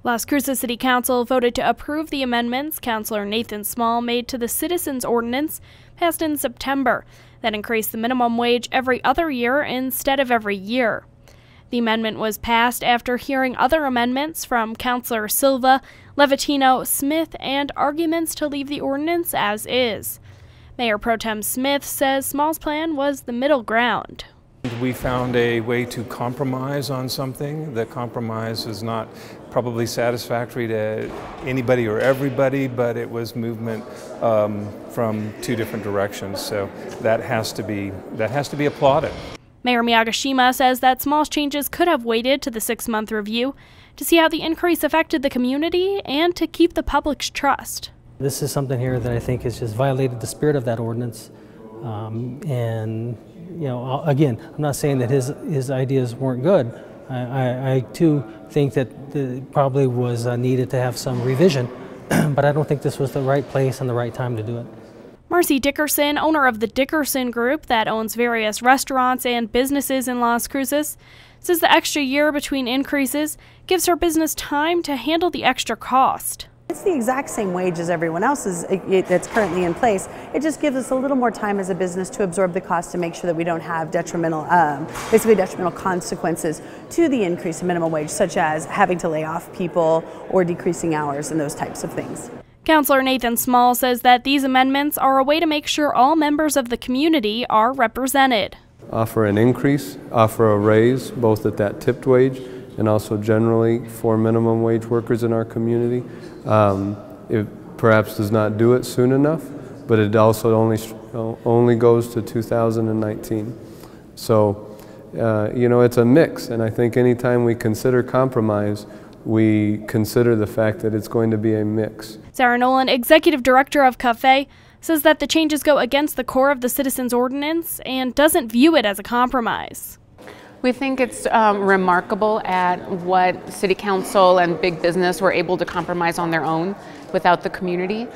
Las Cruces City Council voted to approve the amendments Councilor Nathan Small made to the Citizens Ordinance passed in September that increased the minimum wage every other year instead of every year. The amendment was passed after hearing other amendments from Councilors Silva, Levatino, Smith, and arguments to leave the ordinance as is. Mayor Pro Tem Smith says Small's plan was the middle ground. We found a way to compromise on something. The compromise is not probably satisfactory to anybody or everybody, but it was movement from two different directions. So that has to be applauded. Mayor Miyagishima says that Small's changes could have waited to the 6-month review to see how the increase affected the community and to keep the public's trust. This is something here that I think has just violated the spirit of that ordinance. And you know, again, I'm not saying that his ideas weren't good. I too think that it probably was needed to have some revision, but I don't think this was the right place and the right time to do it. Marcy Dickerson, owner of the Dickerson Group that owns various restaurants and businesses in Las Cruces, says the extra year between increases gives her business time to handle the extra cost. It's the exact same wage as everyone else's that's currently in place. It just gives us a little more time as a business to absorb the cost to make sure that we don't have basically detrimental consequences to the increase in minimum wage, such as having to lay off people or decreasing hours and those types of things. Councilor Nathan Small says that these amendments are a way to make sure all members of the community are represented. Offer an increase, offer a raise, both at that tipped wage and also generally for minimum wage workers in our community. It perhaps does not do it soon enough, but it also only goes to 2019. So, you know, it's a mix, and I think anytime we consider compromise, we consider the fact that it's going to be a mix. Sarah Nolan, executive director of CAFE, says that the changes go against the core of the Citizens Ordinance and doesn't view it as a compromise. We think it's remarkable at what City Council and big business were able to compromise on their own without the community.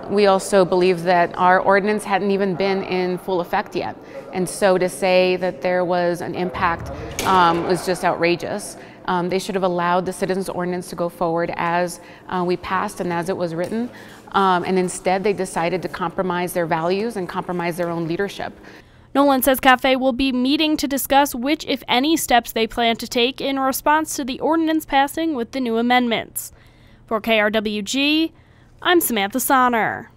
We also believe that our ordinance hadn't even been in full effect yet. And so to say that there was an impact was just outrageous. They should have allowed the Citizens Ordinance to go forward as we passed and as it was written. And instead they decided to compromise their values and compromise their own leadership. Nolan says CAFE will be meeting to discuss which, if any, steps they plan to take in response to the ordinance passing with the new amendments. For KRWG, I'm Samantha Sonner.